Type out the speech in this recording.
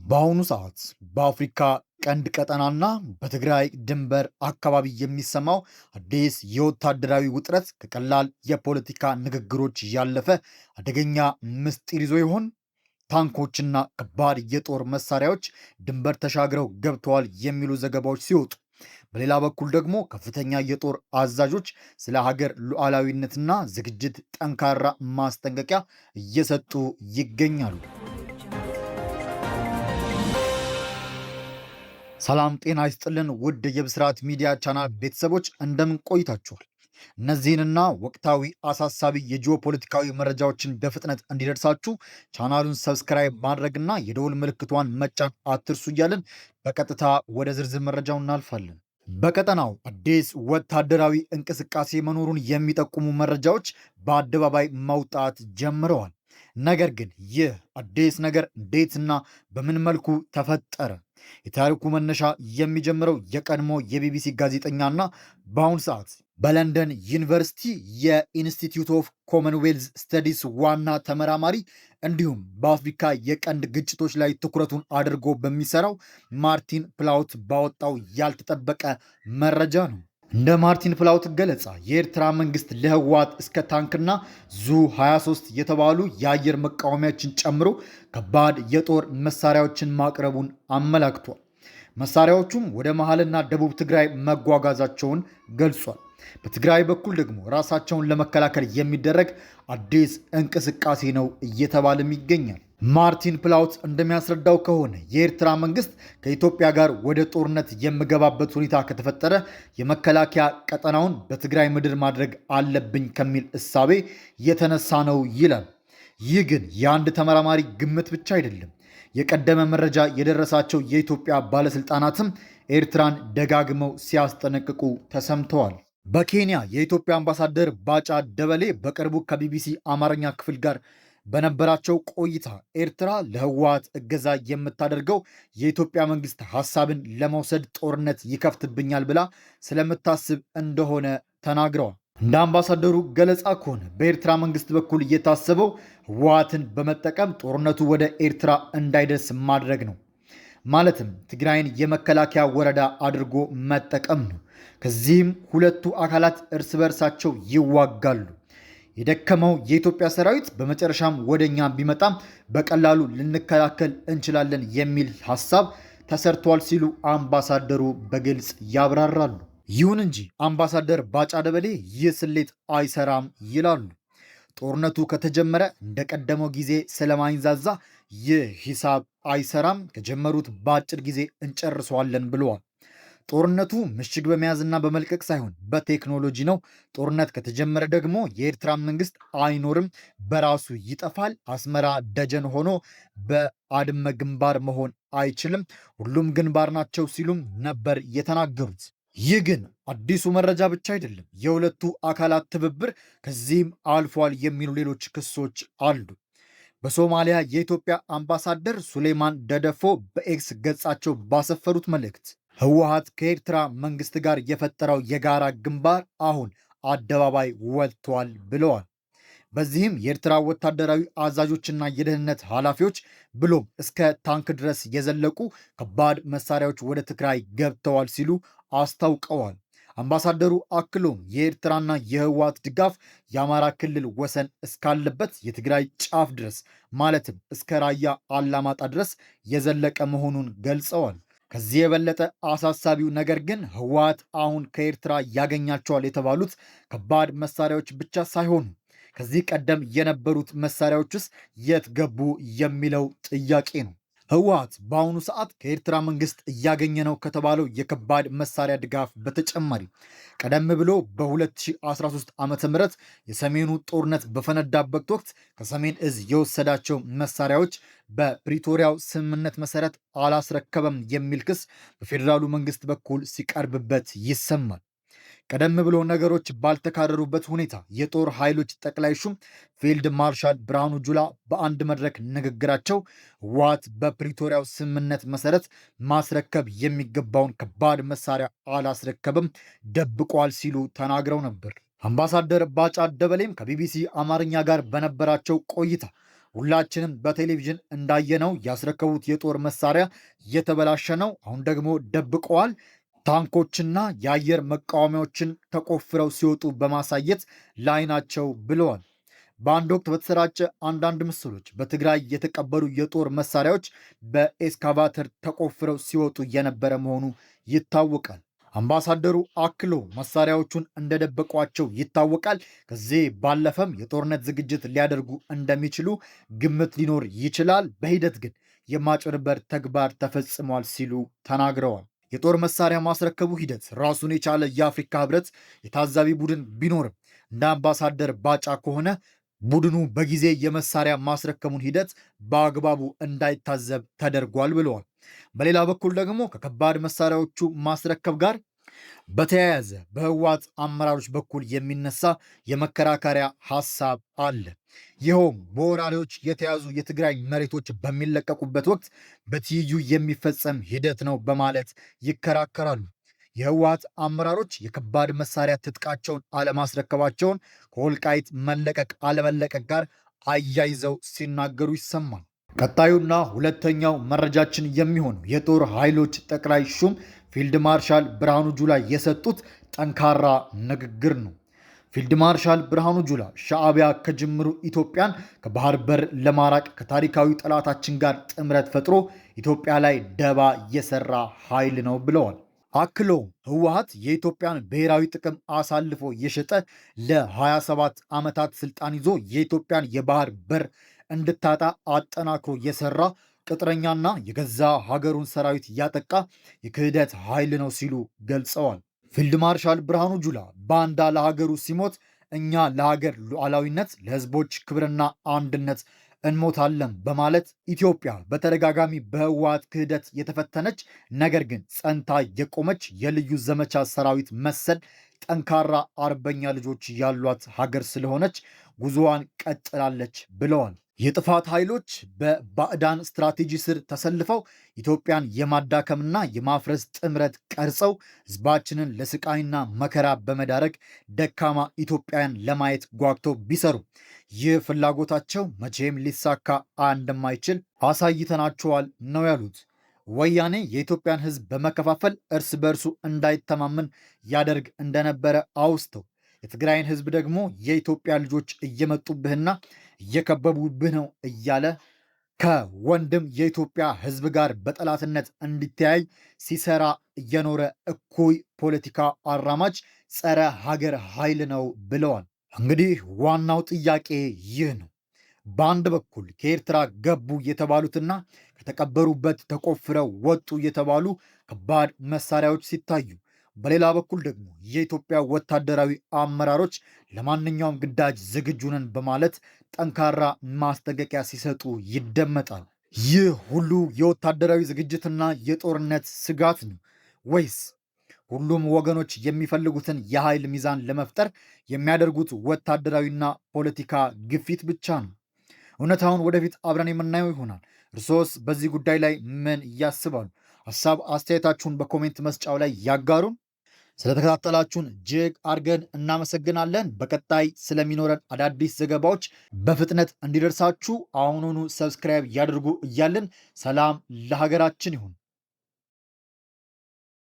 በአሁኑ ሰዓት በአፍሪካ ቀንድ ቀጠናና በትግራይ ድንበር አካባቢ የሚሰማው አዲስ የወታደራዊ ውጥረት ከቀላል የፖለቲካ ንግግሮች ያለፈ አደገኛ ምስጢር ይዞ ይሆን? ታንኮችና ከባድ የጦር መሳሪያዎች ድንበር ተሻግረው ገብተዋል የሚሉ ዘገባዎች ሲወጡ፣ በሌላ በኩል ደግሞ ከፍተኛ የጦር አዛዦች ስለ ሀገር ሉዓላዊነትና ዝግጅት ጠንካራ ማስጠንቀቂያ እየሰጡ ይገኛሉ። ሰላም ጤና ይስጥልን ውድ የብስራት ሚዲያ ቻናል ቤተሰቦች እንደምን ቆይታችኋል? እነዚህንና ወቅታዊ አሳሳቢ የጂኦፖለቲካዊ መረጃዎችን በፍጥነት እንዲደርሳችሁ ቻናሉን ሰብስክራይብ ማድረግና የደውል ምልክቷን መጫን አትርሱ እያልን በቀጥታ ወደ ዝርዝር መረጃው እናልፋለን። በቀጠናው አዲስ ወታደራዊ እንቅስቃሴ መኖሩን የሚጠቁሙ መረጃዎች በአደባባይ መውጣት ጀምረዋል። ነገር ግን ይህ አዲስ ነገር እንዴትና በምን መልኩ ተፈጠረ? የታሪኩ መነሻ የሚጀምረው የቀድሞ የቢቢሲ ጋዜጠኛና በአሁኑ ሰዓት በለንደን ዩኒቨርሲቲ የኢንስቲትዩት ኦፍ ኮመንዌልዝ ስተዲስ ዋና ተመራማሪ እንዲሁም በአፍሪካ የቀንድ ግጭቶች ላይ ትኩረቱን አድርጎ በሚሰራው ማርቲን ፕላውት ባወጣው ያልተጠበቀ መረጃ ነው። እንደ ማርቲን ፕላውት ገለጻ የኤርትራ መንግስት ለህወሓት እስከ ታንክና ዙ 23 የተባሉ የአየር መቃወሚያዎችን ጨምሮ ከባድ የጦር መሳሪያዎችን ማቅረቡን አመላክቷል። መሳሪያዎቹም ወደ መሃልና ደቡብ ትግራይ መጓጓዛቸውን ገልጿል። በትግራይ በኩል ደግሞ ራሳቸውን ለመከላከል የሚደረግ አዲስ እንቅስቃሴ ነው እየተባለም ይገኛል። ማርቲን ፕላውት እንደሚያስረዳው ከሆነ የኤርትራ መንግስት ከኢትዮጵያ ጋር ወደ ጦርነት የሚገባበት ሁኔታ ከተፈጠረ የመከላከያ ቀጠናውን በትግራይ ምድር ማድረግ አለብኝ ከሚል እሳቤ የተነሳ ነው ይላል። ይህ ግን የአንድ ተመራማሪ ግምት ብቻ አይደለም። የቀደመ መረጃ የደረሳቸው የኢትዮጵያ ባለስልጣናትም ኤርትራን ደጋግመው ሲያስጠነቅቁ ተሰምተዋል። በኬንያ የኢትዮጵያ አምባሳደር ባጫ ደበሌ በቅርቡ ከቢቢሲ አማርኛ ክፍል ጋር በነበራቸው ቆይታ ኤርትራ ለህወሓት እገዛ የምታደርገው የኢትዮጵያ መንግስት ሀሳብን ለመውሰድ ጦርነት ይከፍትብኛል ብላ ስለምታስብ እንደሆነ ተናግረዋል። እንደ አምባሳደሩ ገለጻ ከሆነ በኤርትራ መንግስት በኩል እየታሰበው ህወሓትን በመጠቀም ጦርነቱ ወደ ኤርትራ እንዳይደርስ ማድረግ ነው። ማለትም ትግራይን የመከላከያ ወረዳ አድርጎ መጠቀም ነው። ከዚህም ሁለቱ አካላት እርስ በርሳቸው ይዋጋሉ። የደከመው የኢትዮጵያ ሰራዊት በመጨረሻም ወደኛ ቢመጣም በቀላሉ ልንከላከል እንችላለን የሚል ሐሳብ ተሰርቷል ሲሉ አምባሳደሩ በግልጽ ያብራራሉ። ይሁን እንጂ አምባሳደር ባጫ ደበሌ ይህ ስሌት አይሰራም ይላሉ። ጦርነቱ ከተጀመረ እንደቀደመው ጊዜ ስለማይንዛዛ ይህ ሂሳብ አይሰራም፣ ከጀመሩት በአጭር ጊዜ እንጨርሰዋለን ብለዋል። ጦርነቱ ምሽግ በመያዝና በመልቀቅ ሳይሆን በቴክኖሎጂ ነው። ጦርነት ከተጀመረ ደግሞ የኤርትራ መንግስት አይኖርም፣ በራሱ ይጠፋል። አስመራ ደጀን ሆኖ በአድመ ግንባር መሆን አይችልም፣ ሁሉም ግንባር ናቸው ሲሉም ነበር የተናገሩት። ይህ ግን አዲሱ መረጃ ብቻ አይደለም። የሁለቱ አካላት ትብብር ከዚህም አልፏል የሚሉ ሌሎች ክሶች አሉ። በሶማሊያ የኢትዮጵያ አምባሳደር ሱሌይማን ደደፎ በኤክስ ገጻቸው ባሰፈሩት መልእክት ህወሓት ከኤርትራ መንግስት ጋር የፈጠረው የጋራ ግንባር አሁን አደባባይ ወጥቷል ብለዋል። በዚህም የኤርትራ ወታደራዊ አዛዦችና የደህንነት ኃላፊዎች ብሎም እስከ ታንክ ድረስ የዘለቁ ከባድ መሳሪያዎች ወደ ትግራይ ገብተዋል ሲሉ አስታውቀዋል። አምባሳደሩ አክሎም የኤርትራና የህወሓት ድጋፍ የአማራ ክልል ወሰን እስካለበት የትግራይ ጫፍ ድረስ ማለትም እስከ ራያ አላማጣ ድረስ የዘለቀ መሆኑን ገልጸዋል። ከዚህ የበለጠ አሳሳቢው ነገር ግን ህወሓት አሁን ከኤርትራ ያገኛቸዋል የተባሉት ከባድ መሳሪያዎች ብቻ ሳይሆኑ ከዚህ ቀደም የነበሩት መሳሪያዎችስ የት ገቡ የሚለው ጥያቄ ነው። ህወሓት በአሁኑ ሰዓት ከኤርትራ መንግስት እያገኘ ነው ከተባለው የከባድ መሳሪያ ድጋፍ በተጨማሪ ቀደም ብሎ በ2013 ዓ.ም የሰሜኑ ጦርነት በፈነዳበት ወቅት ከሰሜን እዝ የወሰዳቸው መሳሪያዎች በፕሪቶሪያው ስምምነት መሰረት አላስረከበም የሚል ክስ በፌዴራሉ መንግስት በኩል ሲቀርብበት ይሰማል። ቀደም ብሎ ነገሮች ባልተካረሩበት ሁኔታ የጦር ኃይሎች ጠቅላይ ሹም ፊልድ ማርሻል ብርሃኑ ጁላ በአንድ መድረክ ንግግራቸው ህወሓት በፕሪቶሪያው ስምምነት መሰረት ማስረከብ የሚገባውን ከባድ መሳሪያ አላስረከብም፣ ደብቋል ሲሉ ተናግረው ነበር። አምባሳደር ባጫ ደበሌም ከቢቢሲ አማርኛ ጋር በነበራቸው ቆይታ ሁላችንም በቴሌቪዥን እንዳየነው ያስረከቡት የጦር መሳሪያ እየተበላሸ ነው። አሁን ደግሞ ደብቀዋል። ታንኮችና የአየር መቃወሚያዎችን ተቆፍረው ሲወጡ በማሳየት ላይ ናቸው ብለዋል። በአንድ ወቅት በተሰራጨ አንዳንድ ምስሎች በትግራይ የተቀበሩ የጦር መሳሪያዎች በኤስካቫተር ተቆፍረው ሲወጡ የነበረ መሆኑ ይታወቃል። አምባሳደሩ አክሎ መሳሪያዎቹን እንደደበቋቸው ይታወቃል። ከዚህ ባለፈም የጦርነት ዝግጅት ሊያደርጉ እንደሚችሉ ግምት ሊኖር ይችላል። በሂደት ግን የማጭበርበር ተግባር ተፈጽሟል ሲሉ ተናግረዋል። የጦር መሳሪያ ማስረከቡ ሂደት ራሱን የቻለ የአፍሪካ ህብረት የታዛቢ ቡድን ቢኖርም እንደ አምባሳደር ባጫ ከሆነ ቡድኑ በጊዜ የመሳሪያ ማስረከቡን ሂደት በአግባቡ እንዳይታዘብ ተደርጓል ብለዋል። በሌላ በኩል ደግሞ ከከባድ መሳሪያዎቹ ማስረከብ ጋር በተያያዘ በህወሓት አመራሮች በኩል የሚነሳ የመከራከሪያ ሐሳብ አለ። ይኸውም በወራሪዎች የተያዙ የትግራይ መሬቶች በሚለቀቁበት ወቅት በትይዩ የሚፈጸም ሂደት ነው በማለት ይከራከራሉ። የህወሓት አመራሮች የከባድ መሳሪያ ትጥቃቸውን አለማስረከባቸውን ከወልቃይት መለቀቅ አለመለቀቅ ጋር አያይዘው ሲናገሩ ይሰማል። ቀጣዩና ሁለተኛው መረጃችን የሚሆነው የጦር ኃይሎች ጠቅላይ ሹም ፊልድ ማርሻል ብርሃኑ ጁላ የሰጡት ጠንካራ ንግግር ነው። ፊልድ ማርሻል ብርሃኑ ጁላ ሻዕቢያ ከጅምሩ ኢትዮጵያን ከባህር በር ለማራቅ ከታሪካዊ ጠላታችን ጋር ጥምረት ፈጥሮ ኢትዮጵያ ላይ ደባ የሰራ ኃይል ነው ብለዋል። አክለውም ህወሓት የኢትዮጵያን ብሔራዊ ጥቅም አሳልፎ የሸጠ ለ27 ዓመታት ስልጣን ይዞ የኢትዮጵያን የባህር በር እንድታጣ አጠናክሮ የሰራ ቅጥረኛና የገዛ ሀገሩን ሰራዊት ያጠቃ የክህደት ኃይል ነው ሲሉ ገልጸዋል። ፊልድ ማርሻል ብርሃኑ ጁላ ባንዳ ለሀገሩ ሲሞት እኛ ለሀገር ሉዓላዊነት፣ ለህዝቦች ክብርና አንድነት እንሞታለን በማለት ኢትዮጵያ በተደጋጋሚ በህወሓት ክህደት የተፈተነች ነገር ግን ጸንታ የቆመች የልዩ ዘመቻ ሰራዊት መሰል ጠንካራ አርበኛ ልጆች ያሏት ሀገር ስለሆነች ጉዞዋን ቀጥላለች ብለዋል። የጥፋት ኃይሎች በባዕዳን ስትራቴጂ ስር ተሰልፈው ኢትዮጵያን የማዳከምና የማፍረስ ጥምረት ቀርጸው ህዝባችንን ለስቃይና መከራ በመዳረግ ደካማ ኢትዮጵያን ለማየት ጓግተው ቢሰሩ ይህ ፍላጎታቸው መቼም ሊሳካ እንደማይችል አሳይተናቸዋል ነው ያሉት። ወያኔ የኢትዮጵያን ህዝብ በመከፋፈል እርስ በእርሱ እንዳይተማመን ያደርግ እንደነበረ አውስተው የትግራይን ህዝብ ደግሞ የኢትዮጵያ ልጆች እየመጡብህና እየከበቡብህ ነው እያለ ከወንድም የኢትዮጵያ ህዝብ ጋር በጠላትነት እንዲተያይ ሲሰራ እየኖረ እኩይ ፖለቲካ አራማጅ ጸረ ሀገር ኃይል ነው ብለዋል። እንግዲህ ዋናው ጥያቄ ይህ ነው። በአንድ በኩል ከኤርትራ ገቡ የተባሉትና ከተቀበሩበት ተቆፍረው ወጡ የተባሉ ከባድ መሳሪያዎች ሲታዩ፣ በሌላ በኩል ደግሞ የኢትዮጵያ ወታደራዊ አመራሮች ለማንኛውም ግዳጅ ዝግጁ ነን በማለት ጠንካራ ማስጠንቀቂያ ሲሰጡ ይደመጣል። ይህ ሁሉ የወታደራዊ ዝግጅትና የጦርነት ስጋት ነው ወይስ ሁሉም ወገኖች የሚፈልጉትን የኃይል ሚዛን ለመፍጠር የሚያደርጉት ወታደራዊና ፖለቲካ ግፊት ብቻ ነው? እውነታውን ወደፊት አብረን የምናየው ይሆናል። እርሶስ በዚህ ጉዳይ ላይ ምን ያስባሉ? ሀሳብ አስተያየታችሁን በኮሜንት መስጫው ላይ ያጋሩን። ስለተከታተላችሁን እጅግ አድርገን እናመሰግናለን። በቀጣይ ስለሚኖረን አዳዲስ ዘገባዎች በፍጥነት እንዲደርሳችሁ አሁኑኑ ሰብስክራይብ ያድርጉ እያልን ሰላም ለሀገራችን ይሁን።